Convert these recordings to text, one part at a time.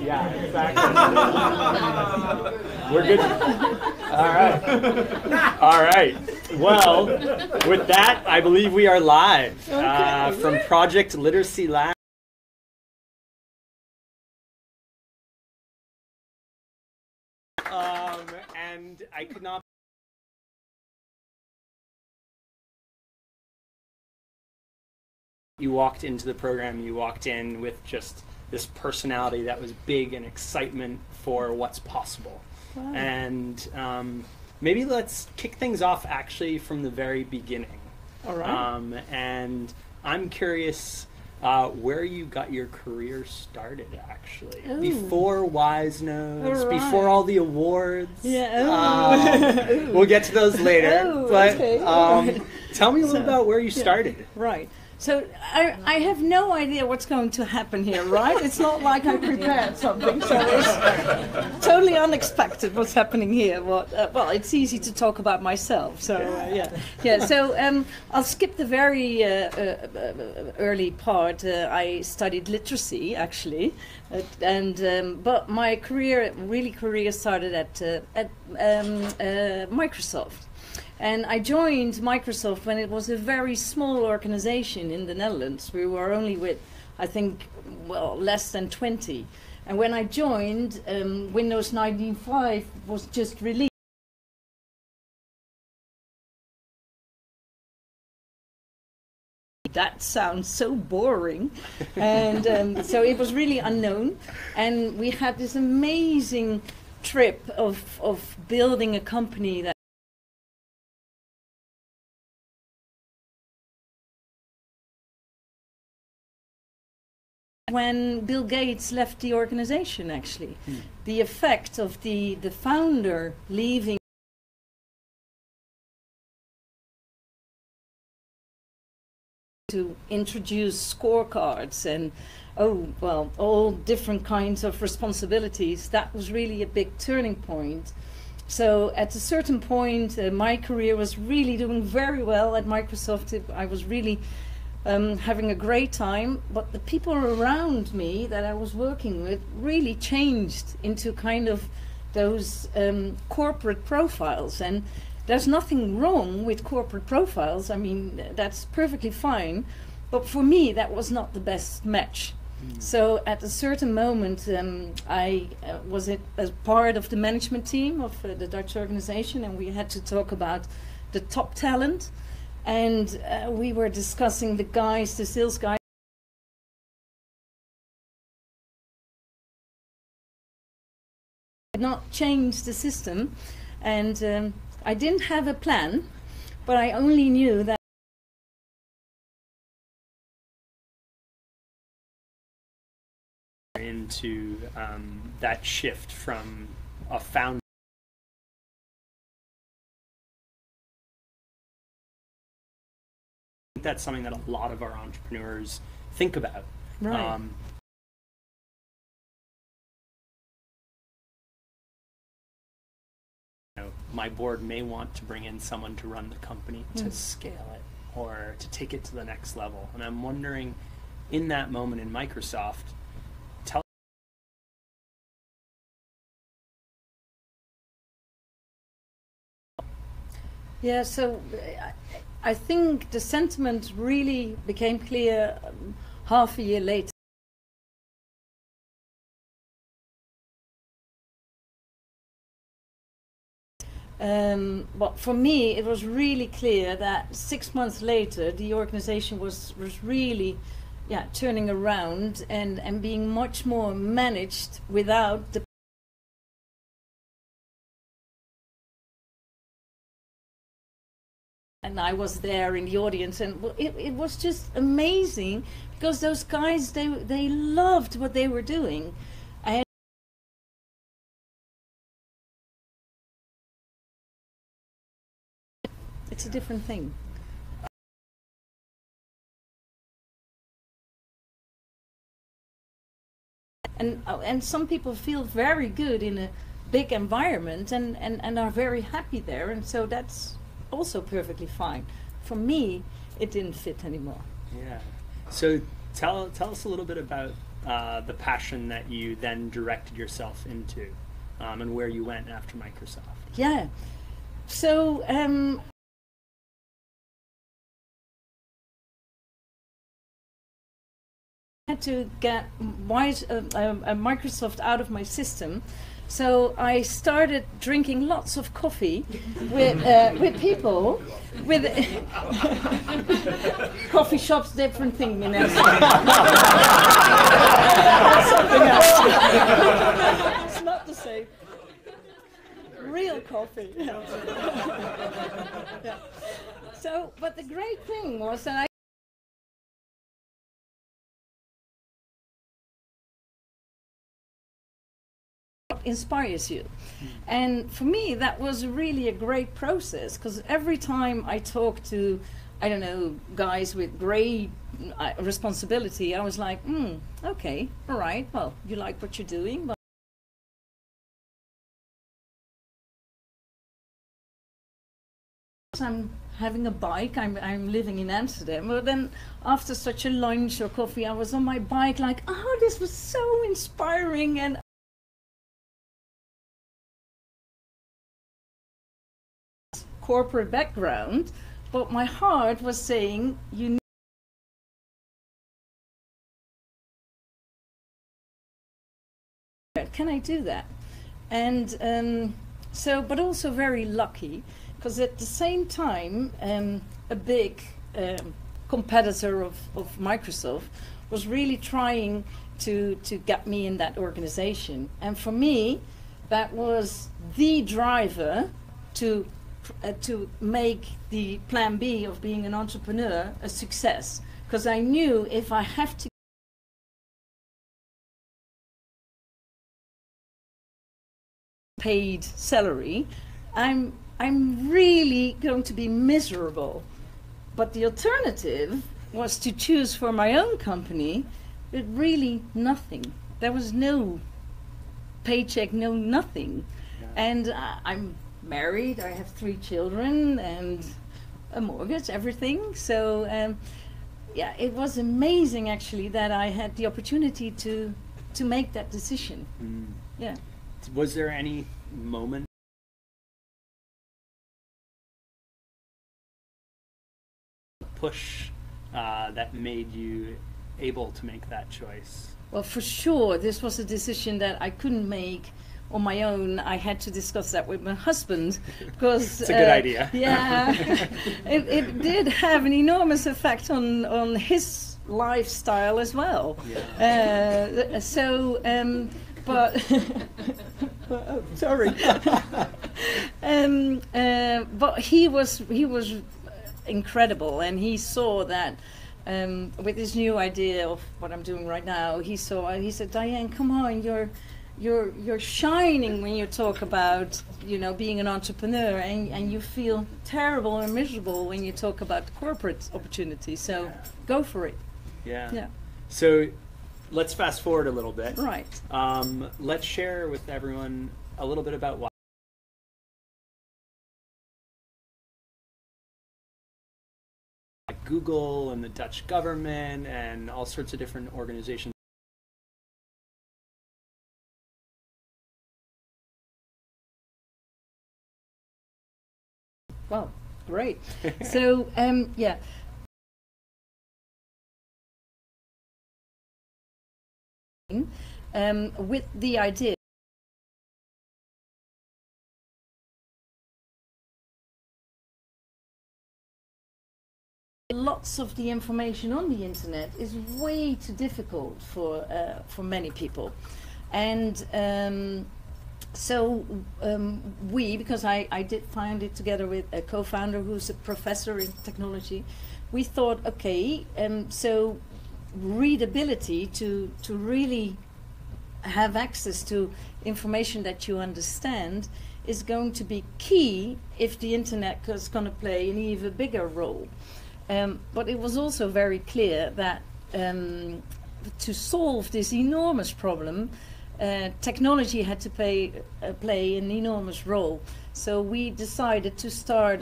Yeah, exactly. We're good. All right. All right. Well, with that, I believe we are live from Project Literacy Lab. And I could not. You walked into the program, you walked in with just this personality that was big and excitement for what's possible. Wow. And maybe let's kick things off actually from the very beginning. All right. And I'm curious where you got your career started, actually. Ooh. Before WizeNoze, All right. before all the awards. Yeah. We'll get to those later. Oh, but okay. Tell me a little about where you started. Right. So I have no idea what's going to happen here, right? It's not like I prepared something, so it's totally unexpected what's happening here. Well, it's easy to talk about myself, so yeah. So I'll skip the very early part. I studied literacy actually, but my career started at Microsoft. And I joined Microsoft when it was a very small organization in the Netherlands. We were only with, I think, less than 20. And when I joined, Windows 95 was just released. That sounds so boring. And so it was really unknown. And we had this amazing trip of building a company that when Bill Gates left the organization, actually. The effect of the founder leaving to introduce scorecards and all different kinds of responsibilities, that was really a big turning point. So at a certain point, my career was really doing very well at Microsoft. I was really having a great time, but the people around me that I was working with really changed into kind of those corporate profiles. And there's nothing wrong with corporate profiles. I mean, that's perfectly fine. But for me, that was not the best match. So at a certain moment, I was as part of the management team of the Dutch organization, and we had to talk about the top talent. And we were discussing the sales guys. Did not change the system, and I didn't have a plan, but I only knew that into that shift from a founder. That's something that a lot of our entrepreneurs think about. Right. My board may want to bring in someone to run the company to scale it or to take it to the next level. And I'm wondering, in that moment in Microsoft, Yeah, so I think the sentiment really became clear half a year later. But for me, it was really clear that 6 months later, the organization was really turning around and being much more managed without the and I was there in the audience, and it was just amazing because those guys, they loved what they were doing. And it's a different thing. And some people feel very good in a big environment and are very happy there, and so that's also perfectly fine. For me, it didn't fit anymore. Yeah. So tell us a little bit about the passion that you then directed yourself into, and where you went after Microsoft. Yeah. So I had to get Microsoft out of my system. So I started drinking lots of coffee with people, with coffee shops, different thing, you know. That's something else. It's not the same. Real coffee. Yeah. So, but the great thing was that inspires you. And for me, that was really a great process, because every time I talk to, I don't know, guys with great responsibility, I was like, okay, all right, well, you like what you're doing, but I'm having a bike, I'm living in Amsterdam. But then after such a lunch or coffee, I was on my bike like, oh, this was so inspiring. And corporate background, but my heart was saying, you need, can I do that? And so, but also very lucky, because at the same time, a big competitor of Microsoft was really trying to get me in that organization. And for me, that was the driver to make the plan B of being an entrepreneur a success, because I knew if I have to paid salary, I'm really going to be miserable. But the alternative was to choose for my own company with really nothing. There was no paycheck, no nothing. Yeah. And I'm married, I have 3 children and a mortgage, everything. So yeah, it was amazing actually that I had the opportunity to make that decision. Yeah. Was there any moment push that made you able to make that choice? Well, for sure, this was a decision that I couldn't make on my own. I had to discuss that with my husband, because it's a good idea. Yeah, it did have an enormous effect on his lifestyle as well. Yeah. But oh, sorry. But he was incredible, and he saw that. With this new idea of what I'm doing right now, he said, Diane, come on, you're shining when you talk about, you know, being an entrepreneur, and you feel terrible and miserable when you talk about corporate opportunities. So yeah. Go for it. Yeah. Yeah. So let's fast forward a little bit. Right. Let's share with everyone a little bit about why Google and the Dutch government and all sorts of different organizations. Well, great. So, yeah. With the idea lots of the information on the internet is way too difficult for many people, and we, because I did find it together with a co-founder who's a professor in technology, we thought, okay, so readability, to really have access to information that you understand, is going to be key if the internet is going to play an even bigger role. But it was also very clear that to solve this enormous problem, technology had to play an enormous role. So we decided to start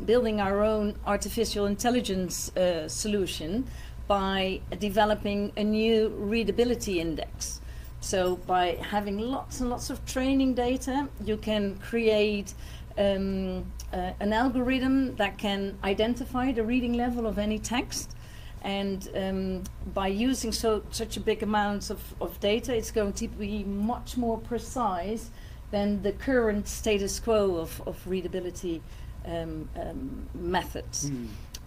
building our own artificial intelligence solution by developing a new readability index. So by having lots and lots of training data, you can create an algorithm that can identify the reading level of any text. And by using such a big amounts of data, it's going to be much more precise than the current status quo of readability methods.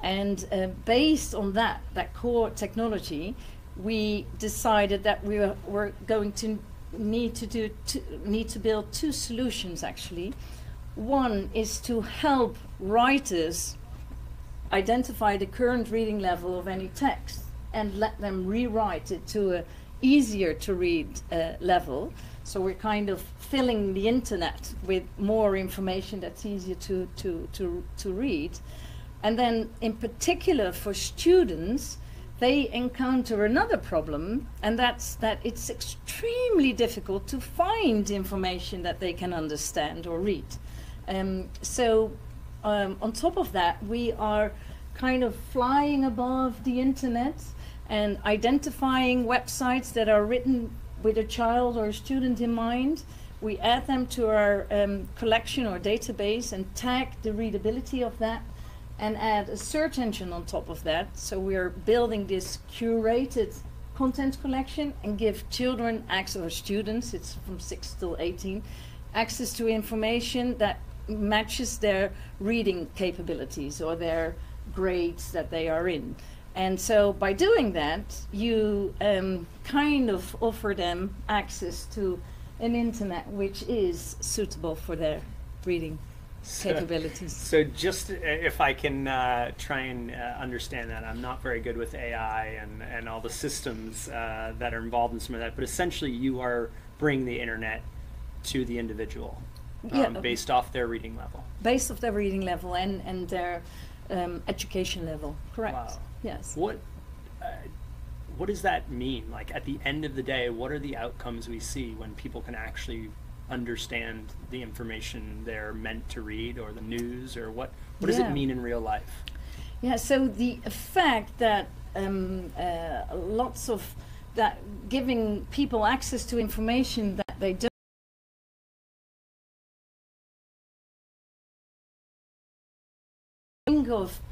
And based on that core technology, we decided that we were going to need to build two solutions, actually. One is to help writers identify the current reading level of any text and let them rewrite it to a easier to read level. So we're kind of filling the internet with more information that's easier to read. And then in particular for students, they encounter another problem, and that's that it's extremely difficult to find information that they can understand or read. On top of that, we are kind of flying above the internet and identifying websites that are written with a child or a student in mind. We add them to our collection or database and tag the readability of that and add a search engine on top of that. So we're building this curated content collection and give children access, or students, it's from 6 till 18, access to information that matches their reading capabilities or their grades that they are in. And so by doing that, you kind of offer them access to an internet which is suitable for their reading capabilities. So just if I can try and understand that, I'm not very good with AI and all the systems that are involved in some of that, but essentially you are bringing the internet to the individual based off their reading level. Based off their reading level and their education level, correct. Wow. Yes. What does that mean? Like at the end of the day, what are the outcomes we see when people can actually understand the information they're meant to read, or the news, or what does it mean in real life? Yeah, so the effect that lots of that giving people access to information that they don't think of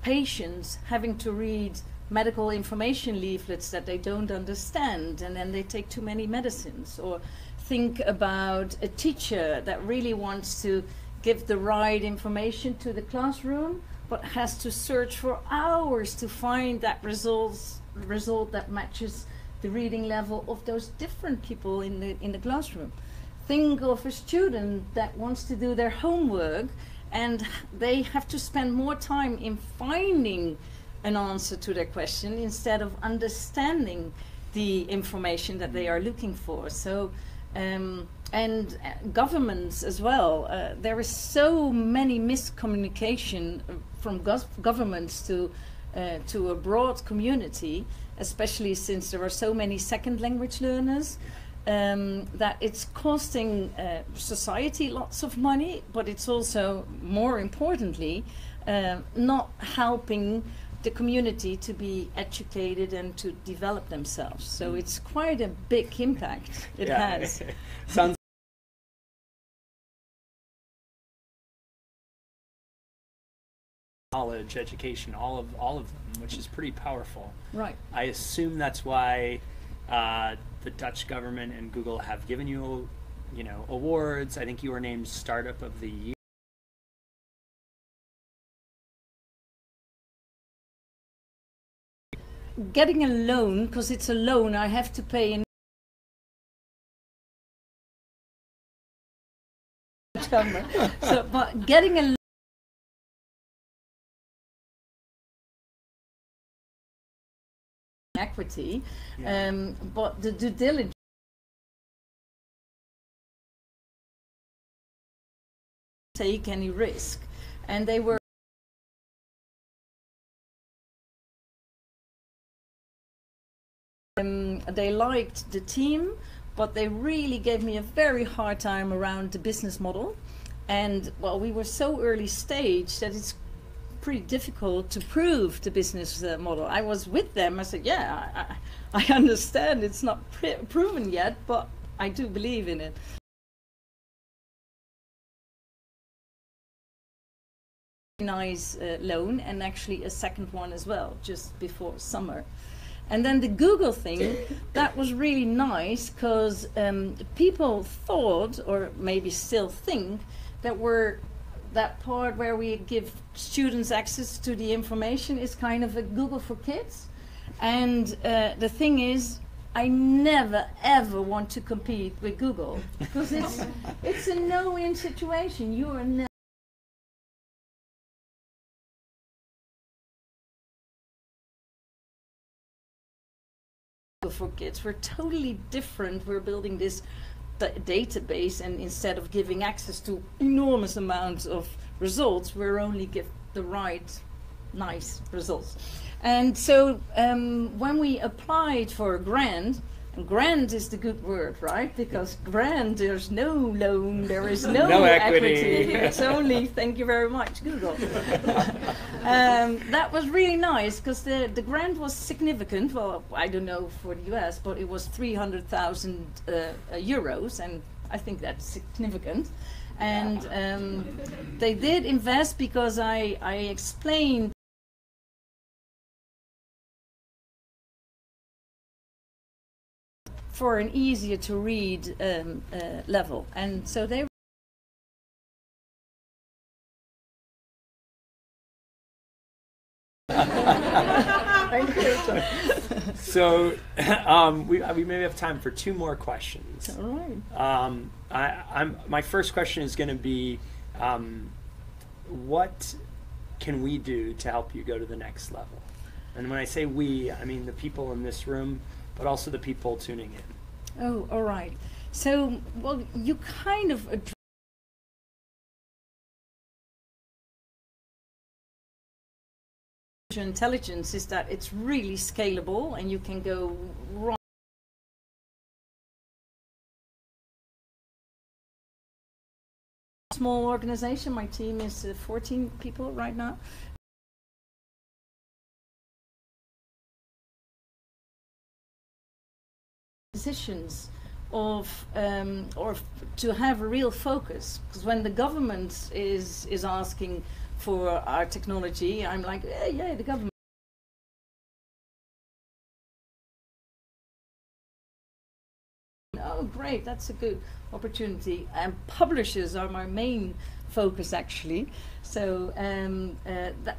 patients having to read medical information leaflets that they don't understand, and then they take too many medicines. Or think about a teacher that really wants to give the right information to the classroom, but has to search for hours to find that result that matches the reading level of those different people in the classroom. Think of a student that wants to do their homework, and they have to spend more time in finding an answer to their question instead of understanding the information that they are looking for. So, and governments as well. There is so many miscommunication from governments to a broad community, especially since there are so many second language learners. That it's costing society lots of money, but it's also, more importantly, not helping the community to be educated and to develop themselves. So it's quite a big impact it has. Sounds knowledge, education, all of them, which is pretty powerful. Right. I assume that's why the Dutch government and Google have given you, awards. I think you were named Startup of the Year. Getting a loan, because it's a loan, I have to pay in so, but getting a equity, but the due diligence take any risk, and they were they liked the team, but they really gave me a very hard time around the business model. And well, we were so early stage that it's pretty difficult to prove the business model. I was with them. I said, yeah, I understand it's not proven yet, but I do believe in it. Nice loan, and actually a second one as well, just before summer. And then the Google thing, that was really nice, because people thought, or maybe still think, that part where we give students access to the information is kind of a Google for Kids. And the thing is, I never ever want to compete with Google, because it's a no-win situation. You are never for Kids. We're totally different. We're building this database, and instead of giving access to enormous amounts of results, we're only give the right nice results. And so when we applied for a grant, and grant is the good word, right? Because grant, there's no loan, there is no equity. It's only thank you very much, Google. That was really nice, because the grant was significant. Well, I don't know for the US, but it was 300,000 euros, and I think that's significant. And they did invest, because I explained for an easier to read level, and so they Thank you. So we maybe have time for 2 more questions. All right. My first question is going to be, what can we do to help you go to the next level? And when I say we, I mean the people in this room, but also the people tuning in. Oh, all right. So, well, you kind of address intelligence is that it's really scalable, and you can go right. Small organization. My team is 14 people right now. Decisions of or to have a real focus, because when the government is asking for our technology, I'm like, yeah, the government. Oh, great, that's a good opportunity. And publishers are my main focus, actually. So,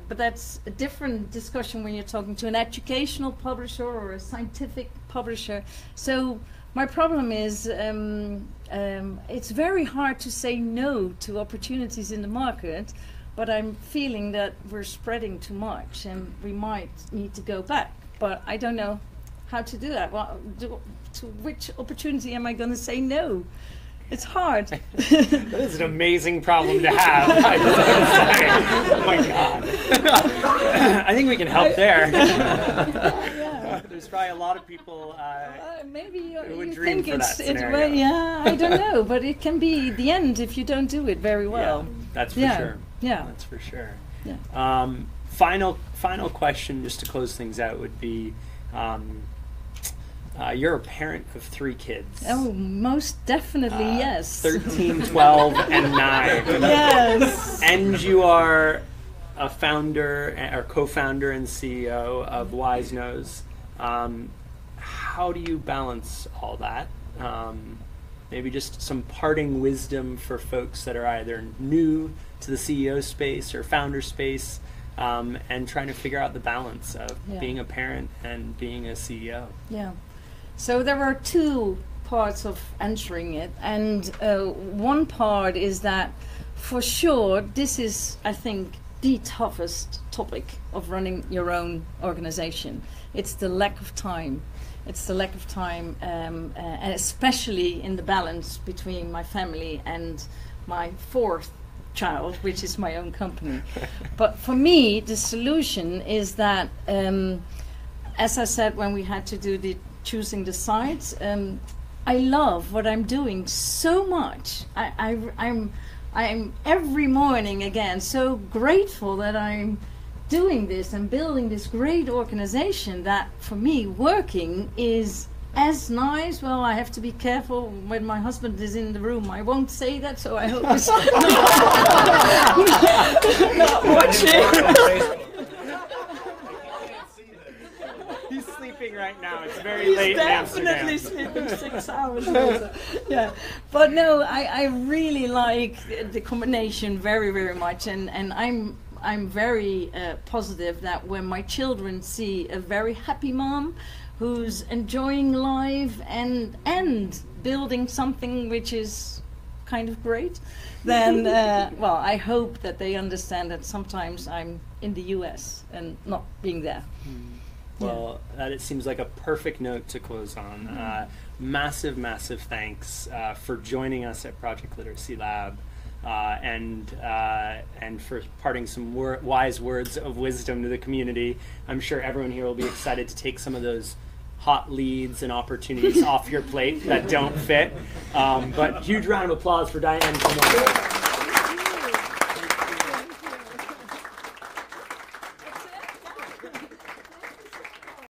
but that's a different discussion when you're talking to an educational publisher or a scientific publisher. So my problem is it's very hard to say no to opportunities in the market, but I'm feeling that we're spreading too much and we might need to go back. But I don't know how to do that. Well, to which opportunity am I going to say no? It's hard. That is an amazing problem to have. Oh my God. I think we can help there. Yeah. There's probably a lot of people maybe who would you dream think for that scenario. Yeah, I don't know, but it can be the end if you don't do it very well. Yeah, that's for sure. Yeah, that's for sure. Yeah. Final question, just to close things out, would be. You're a parent of 3 kids. Oh, most definitely, yes. 13, 12, and 9. Yes. And you are a founder or co-founder and CEO of WizeNoze. How do you balance all that? Maybe just some parting wisdom for folks that are either new to the CEO space or founder space, and trying to figure out the balance of being a parent and being a CEO. Yeah. So there are 2 parts of answering it, and one part is that for sure this is, I think, the toughest topic of running your own organization. It's the lack of time. It's the lack of time, and especially in the balance between my family and my 4th child, which is my own company. But for me, the solution is that, as I said when we had to do the choosing the sites, I love what I'm doing so much. I'm I'm every morning again so grateful that I'm doing this and building this great organization that for me working is as nice. Well, I have to be careful when my husband is in the room. I won't say that, so I hope he's not watching. He's sleeping right now. It's very late in Amsterdam. He's definitely sleeping 6 hours. Yeah, but no, I really like the combination very, very much, and I'm very positive that when my children see a very happy mom who's enjoying life and building something which is kind of great, then well, I hope that they understand that sometimes I'm in the US and not being there. Well, it seems like a perfect note to close on. Massive, massive thanks for joining us at Project Literacy Lab, and for imparting some wise words of wisdom to the community. I'm sure everyone here will be excited to take some of those hot leads and opportunities off your plate that don't fit. But huge round of applause for Diane.